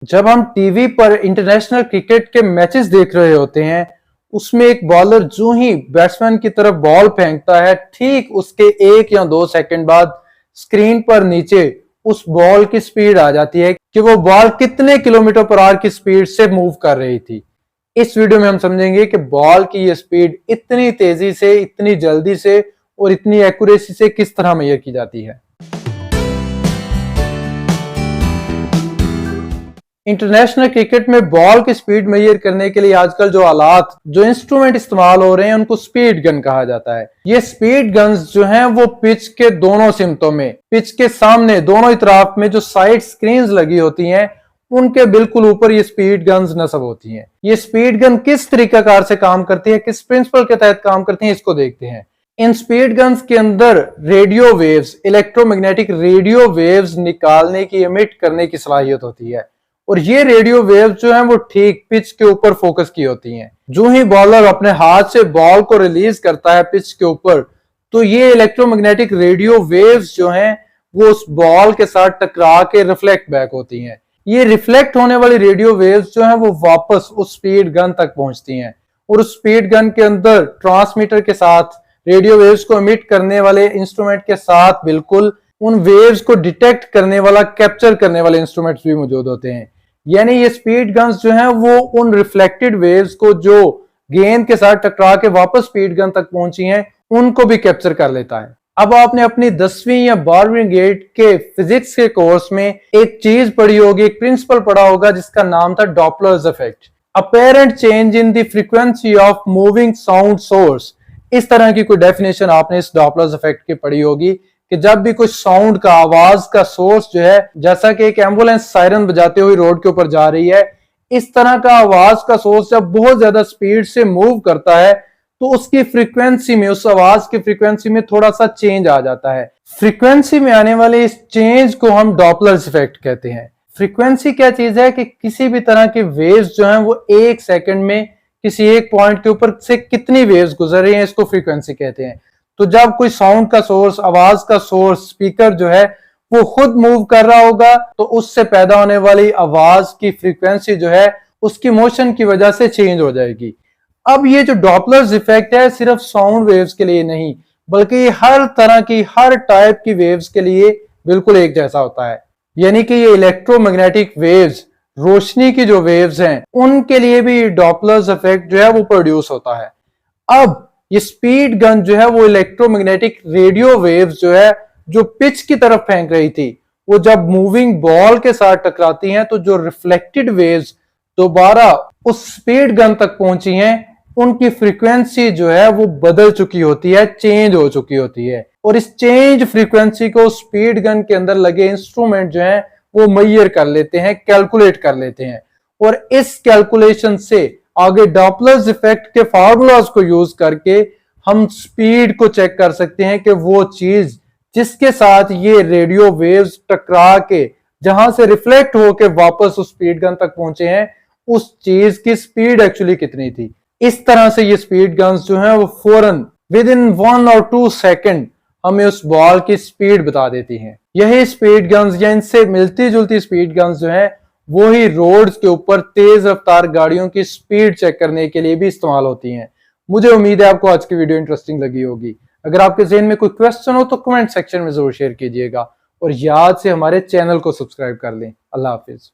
जब हम टीवी पर इंटरनेशनल क्रिकेट के मैचेस देख रहे होते हैं, उसमें एक बॉलर जो ही बैट्समैन की तरफ बॉल फेंकता है, ठीक उसके 1 या 2 सेकंड बाद स्क्रीन पर नीचे उस बॉल की स्पीड आ जाती है कि वो बॉल कितने किलोमीटर पर आवर की स्पीड से मूव कर रही थी। इस वीडियो में हम समझेंगे कि बॉल की ये स्पीड इतनी तेजी से, इतनी जल्दी से और इतनी एक्यूरेसी से किस तरह मेजर की जाती है। इंटरनेशनल क्रिकेट में बॉल की स्पीड मेजर करने के लिए आजकल जो इंस्ट्रूमेंट इस्तेमाल हो रहे हैं उनको स्पीड गन कहा जाता है। ये स्पीड गन्स जो हैं वो पिच के दोनों सिमतों में, पिच के सामने दोनों तरफ में जो साइड स्क्रीन्स लगी होती हैं उनके बिल्कुल ऊपर ये स्पीड गन्स नस्ब होती हैं। ये स्पीड गन किस तरीकाकार से काम करती है, किस प्रिंसिपल के तहत काम करती है, इसको देखते हैं। इन स्पीड गन्स के अंदर radio waves, electromagnetic radio waves निकालने की, एमिट करने की सलाहियत होती है और ये रेडियो वेव्स जो हैं वो ठीक पिच के ऊपर फोकस की होती हैं। जो ही बॉलर अपने हाथ से बॉल को रिलीज करता है पिच के ऊपर, तो ये इलेक्ट्रोमैग्नेटिक रेडियो वेव्स जो हैं वो उस बॉल के साथ टकरा के रिफ्लेक्ट बैक होती हैं। ये रिफ्लेक्ट होने वाली रेडियो वेव्स जो हैं वो वापस उस स्पीड गन तक पहुंचती हैं और उस स्पीड गन के अंदर ट्रांसमीटर के साथ, रेडियो वेव्स को एमिट करने वाले इंस्ट्रूमेंट के साथ बिल्कुल उन वेव्स को डिटेक्ट करने वाला, कैप्चर करने वाले इंस्ट्रूमेंट्स भी मौजूद होते हैं। यानी ये स्पीड गन्स जो हैं वो उन रिफ्लेक्टेड वेव्स को जो गेंद के साथ टकरा के वापस स्पीड गन तक पहुंची हैं उनको भी कैप्चर कर लेता है। अब आपने अपनी 10वीं या 12वीं ग्रेड के फिजिक्स के कोर्स में एक चीज पढ़ी होगी, एक प्रिंसिपल पढ़ा होगा जिसका नाम था Doppler's effect, apparent change in the frequency of moving sound source. इस तरह की कोई डेफिनेशन आपने इस डॉपलर्स इफेक्ट की पढ़ी होगी कि जब भी कुछ साउंड का, आवाज का सोर्स जो है, जैसा कि एक एम्बुलेंस सायरन बजाते हुए रोड के ऊपर जा रही है, इस तरह का आवाज का सोर्स जब बहुत ज्यादा स्पीड से मूव करता है तो उसकी फ्रीक्वेंसी में, उस आवाज की फ्रीक्वेंसी में थोड़ा सा चेंज आ जाता है। फ्रीक्वेंसी में आने वाले इस चेंज को हम डॉपलर्स इफेक्ट कहते हैं। फ्रीक्वेंसी क्या चीज है कि किसी भी तरह की वेव्स जो हैं वो 1 सेकंड में किसी एक पॉइंट के ऊपर से कितनी वेव्स गुजर रही हैं, इसको फ्रीक्वेंसी कहते हैं। तो जब कोई साउंड का सोर्स, आवाज का सोर्स, स्पीकर जो है वो खुद मूव कर रहा होगा तो उससे पैदा होने वाली आवाज की फ्रीक्वेंसी जो है उसकी मोशन की वजह से चेंज हो जाएगी। अब ये जो डॉपलर्स इफेक्ट है सिर्फ साउंड वेव्स के लिए नहीं, बल्कि ये हर तरह की, हर टाइप की वेव्स के लिए बिल्कुल एक जैसा होता है। यानी कि ये इलेक्ट्रोमैग्नेटिक वेव्स, रोशनी की जो वेव्स हैं, उनके लिए भी डॉपलर्स इफेक्ट जो है वो प्रोड्यूस होता है। अब ये स्पीड गन जो है वो इलेक्ट्रोमैग्नेटिक रेडियो वेव्स जो है, जो पिच की तरफ फेंक रही थी, वो जब मूविंग बॉल के साथ टकराती हैं तो जो रिफ्लेक्टेड वेव्स दोबारा उस स्पीड गन तक पहुंची हैं, उनकी फ्रीक्वेंसी जो है वो बदल चुकी होती है, चेंज हो चुकी होती है और इस चेंज फ्रीक्वेंसी को स्पीड गन के अंदर लगे इंस्ट्रूमेंट जो है वो मेजर कर लेते हैं, कैलकुलेट कर लेते हैं और इस कैलकुलेशन से आगे डॉपलर्स इफेक्ट के फार्मूलाज को यूज करके हम स्पीड को चेक कर सकते हैं कि वो चीज जिसके साथ ये रेडियो वेव्स टकरा के जहां से रिफ्लेक्ट होके वापस उस स्पीड गन तक पहुंचे हैं, उस चीज की स्पीड एक्चुअली कितनी थी। इस तरह से ये स्पीड गन्स जो हैं वो फौरन विद इन 1 और 2 सेकंड हमें उस बॉल की स्पीड बता देती हैं। यही स्पीड गन्स या इनसे मिलती जुलती स्पीड गन्स जो हैं वो ही रोड्स के ऊपर तेज रफ्तार गाड़ियों की स्पीड चेक करने के लिए भी इस्तेमाल होती हैं। मुझे उम्मीद है आपको आज की वीडियो इंटरेस्टिंग लगी होगी। अगर आपके ज़हन में कोई क्वेश्चन हो तो कमेंट सेक्शन में जरूर शेयर कीजिएगा और याद से हमारे चैनल को सब्सक्राइब कर लें। अल्लाह हाफिज।